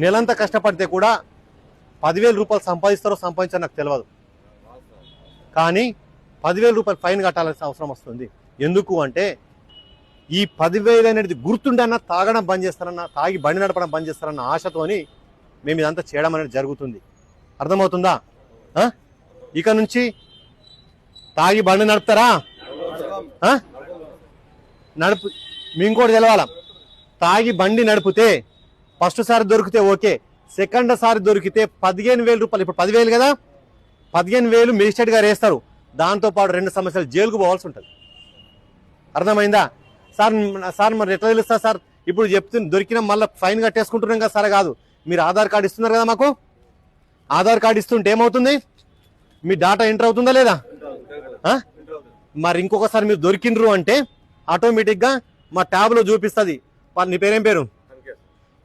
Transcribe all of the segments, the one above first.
నెలంతా కష్టపడితే కూడా 10,000 రూపాయలు సంపాదిస్తారో సంపాదించారో నాకు తెలియదు, కానీ 10,000 రూపాయలు ఫైన్ కట్టాల్సిన అవసరం వస్తుంది. ఎందుకు అంటే ఈ 10,000 అనేది గుర్తుండన్నా తాగడం బంద్ చేస్తారన్నా, తాగి బండి నడపడం బంద్ చేస్తారన్న ఆశతోని మేము ఇదంతా చేయడం అనేది జరుగుతుంది. అర్థమవుతుందా? ఇక నుంచి తాగి బండి నడుపుతారా? నడుపు. మీ ఇంకోటి తెలవాల, తాగి బండి నడిపితే ఫస్ట్ సారి దొరికితే ఓకే, సెకండ్ సారి దొరికితే 15,000 రూపాయలు. ఇప్పుడు 10,000 కదా, 15,000 మేజిస్ట్రేట్ గారు వేస్తారు. దాంతోపాటు 2 సంవత్సరాలు జైలుకు పోవాల్సి ఉంటుంది. అర్థమైందా? సార్ మరి ఎట్లా తెలుస్తా సార్? ఇప్పుడు చెప్తున్నా దొరికినా మళ్ళీ ఫైన్ కట్టేసుకుంటున్నాం కదా సార్. కాదు, మీరు ఆధార్ కార్డు ఇస్తున్నారు కదా మాకు. ఆధార్ కార్డు ఇస్తుంటే ఏమవుతుంది? మీ డాటా ఎంటర్ అవుతుందా లేదా? మరి ఇంకొకసారి మీరు దొరికిండ్రు అంటే ఆటోమేటిక్గా మా ట్యాబ్లో చూపిస్తుంది. నీ పేరేం పేరు?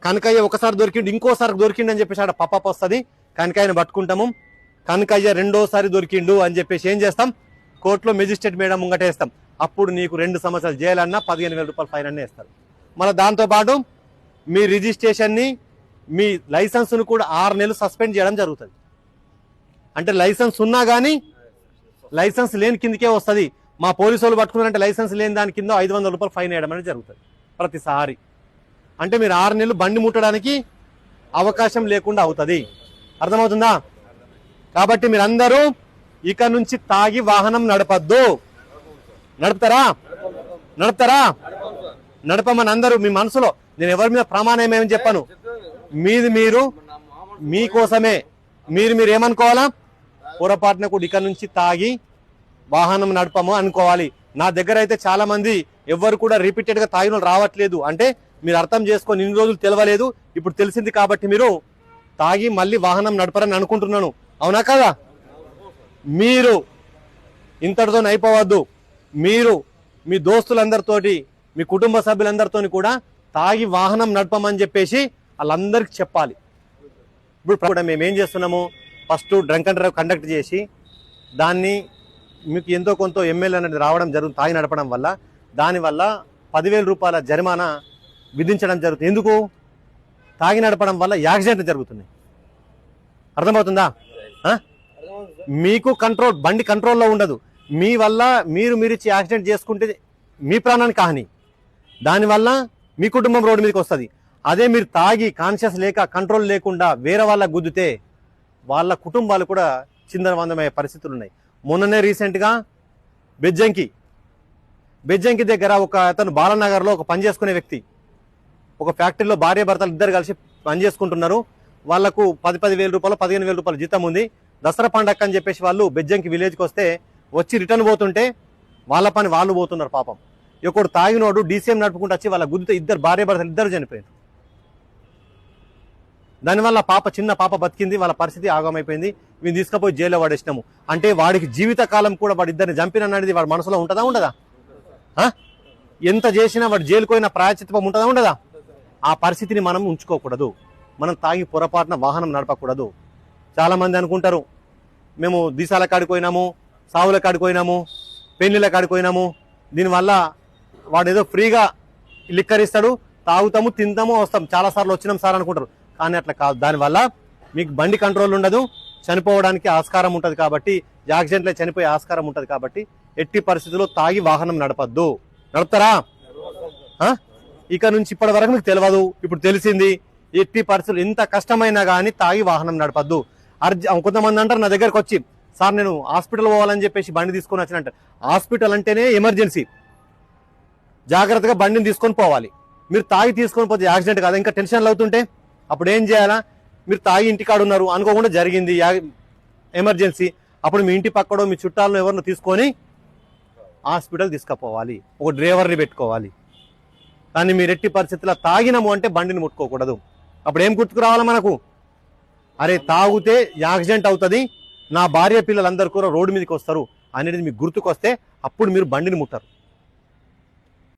కనకయ్య. ఒకసారి దొరికిండు, ఇంకోసారి దొరికిండు అని చెప్పేసి ఆడ పప్ప వస్తుంది. కనకయ్యని పట్టుకుంటాము. కనకయ్య రెండోసారి దొరికిండు అని చెప్పేసి ఏం చేస్తాం? కోర్టులో మెజిస్ట్రేట్ మేడం ముంగటేస్తాం. అప్పుడు నీకు 2 సంవత్సరాలు జైలు అన్నా 15,000 రూపాయలు ఫైన్ అన్నీ వేస్తారు. మళ్ళీ దాంతోపాటు మీ రిజిస్ట్రేషన్ని, మీ లైసెన్స్ను కూడా 6 నెలలు సస్పెండ్ చేయడం జరుగుతుంది. అంటే లైసెన్స్ ఉన్నా కానీ లైసెన్స్ లేని కిందకే వస్తుంది. మా పోలీసు వాళ్ళు పట్టుకున్నారంటే లైసెన్స్ లేని దాని కింద 500 రూపాయలు ఫైన్ వేయడం అనేది జరుగుతుంది ప్రతిసారి. అంటే మీరు 6 నెలలు బండి ముట్టడానికి అవకాశం లేకుండా అవుతుంది. అర్థమవుతుందా? కాబట్టి మీరందరూ ఇక నుంచి తాగి వాహనం నడపద్దు. నడుపుతారా? నడపమని అందరూ మీ మనసులో. నేను ఎవరి మీద ప్రమాణం ఏమని చెప్పాను, మీరు మీకోసమే. మీరు ఏమనుకోవాలా? పొరపాటున కూడా ఇక నుంచి తాగి వాహనం నడపము అనుకోవాలి. నా దగ్గర అయితే చాలా మంది ఎవరు కూడా రిపీటెడ్ గా తాగిన రావట్లేదు. అంటే మీరు అర్థం చేసుకొని ఇన్ని రోజులు తెలవలేదు, ఇప్పుడు తెలిసింది కాబట్టి మీరు తాగి మళ్ళీ వాహనం నడపరని అనుకుంటున్నాను. అవునా కదా? మీరు ఇంతటితో అయిపోవద్దు. మీరు మీ దోస్తులందరితోటి, మీ కుటుంబ సభ్యులందరితో కూడా తాగి వాహనం నడపమని చెప్పేసి వాళ్ళందరికీ చెప్పాలి. ఇప్పుడు కూడా మేము ఏం చేస్తున్నాము, first drunk and drive conduct చేసి దాన్ని మీకు ఎంతో కొంత ఎమ్మెల్యే అనేది రావడం జరుగుతుంది తాగి నడపడం వల్ల. దానివల్ల 10,000 రూపాయల జరిమానా విధించడం జరుగుతుంది. ఎందుకు? తాగి నడపడం వల్ల యాక్సిడెంట్లు జరుగుతున్నాయి. అర్థమవుతుందా? మీకు కంట్రోల్, బండి కంట్రోల్లో ఉండదు. మీ వల్ల మీరు ఇచ్చి యాక్సిడెంట్ చేసుకుంటే మీ ప్రాణానికి హాని, దానివల్ల మీ కుటుంబం రోడ్డు మీదకి వస్తుంది. అదే మీరు తాగి కాన్షియస్ లేక కంట్రోల్ లేకుండా వేరే వాళ్ళకు గుద్దితే వాళ్ళ కుటుంబాలు కూడా చిందరవందమయ్యే పరిస్థితులు ఉన్నాయి. మొన్ననే రీసెంట్గా బెజ్జంకి దగ్గర ఒక అతను బాలనగర్లో ఒక పని చేసుకునే వ్యక్తి, ఒక ఫ్యాక్టరీలో భార్య భర్తలు ఇద్దరు కలిసి పని చేసుకుంటున్నారు. వాళ్లకు 10,000 రూపాయలు 15,000 రూపాయలు జీతం ఉంది. దసరా పండగ అని చెప్పేసి వాళ్ళు బెజ్జంకి విలేజ్కి వస్తే వచ్చి రిటర్న్ పోతుంటే వాళ్ళ పని వాళ్ళు పోతున్నారు. పాపం ఒకడు తాగినోడు డీసీఎం నడుపుకుంటూ వచ్చి వాళ్ళ గుద్దితే ఇద్దరు భార్య భర్తలు ఇద్దరు చనిపోయారు. దానివల్ల చిన్న పాప బతికింది. వాళ్ళ పరిస్థితి ఆగమైపోయింది. వీళ్ళు తీసుకుపోయి జైల్లో పడేసినాము. అంటే వాడికి జీవితకాలం కూడా వాడు ఇద్దరిని చంపిననేది వాడి మనసులో ఉంటుందా ఉండదా? ఎంత చేసినా వాడు జైలుకు పోయిన ప్రాయశ్చిత్తం ఉంటుందా ఉండదా? ఆ పరిస్థితిని మనం ఉంచుకోకూడదు. మనం తాగి పొరపాటున వాహనం నడపకూడదు. చాలా మంది అనుకుంటారు మేము దీసాల కాడికి పోయినాము, సావుల కాడికి పోయినాము, పెళ్లిళ్ళ కాడికి పోయినాము, దీనివల్ల వాడు ఏదో ఫ్రీగా లిక్కరిస్తాడు, తాగుతాము, తింటాము, వస్తాం, చాలాసార్లు వచ్చినాం సార్ అనుకుంటారు. కానీ అట్లా కాదు. దానివల్ల మీకు బండి కంట్రోల్ ఉండదు, చనిపోవడానికి ఆస్కారం ఉంటుంది. కాబట్టి యాక్సిడెంట్లో చనిపోయే ఆస్కారం ఉంటుంది. కాబట్టి ఎట్టి పరిస్థితుల్లో తాగి వాహనం నడపద్దు. నడుపుతారా? ఇక నుంచి ఇప్పటి వరకు మీకు తెలియదు, ఇప్పుడు తెలిసింది. ఎట్టి పరిస్థితులు ఎంత కష్టమైనా కానీ తాగి వాహనం నడపద్దు. కొంతమంది అంటారు నా దగ్గరకు వచ్చి, సార్ నేను హాస్పిటల్ పోవాలని చెప్పేసి బండి తీసుకొని వచ్చినట్టు. హాస్పిటల్ అంటేనే ఎమర్జెన్సీ, జాగ్రత్తగా బండిని తీసుకొని పోవాలి. మీరు తాగి తీసుకొని పోతే యాక్సిడెంట్ కాదు, ఇంకా టెన్షన్లు అవుతుంటే అప్పుడు ఏం చేయాలా? మీరు తాగి ఇంటికాడ ఉన్నారు అనుకోకుండా జరిగింది ఎమర్జెన్సీ, అప్పుడు మీ ఇంటి పక్కడో మీ చుట్టాలను ఎవరినో తీసుకొని హాస్పిటల్ తీసుకుపోవాలి. ఒక డ్రైవర్ని పెట్టుకోవాలి. కానీ మీరు ఎట్టి పరిస్థితుల్లో తాగినాము అంటే బండిని ముట్టుకోకూడదు. అప్పుడు ఏం గుర్తుకు రావాలి మనకు? అరే తాగితే యాక్సిడెంట్ అవుతుంది, నా భార్య పిల్లలందరూ కూడా రోడ్డు మీదకి వస్తారు అనేది మీకు గుర్తుకొస్తే అప్పుడు మీరు బండిని ముట్టారు.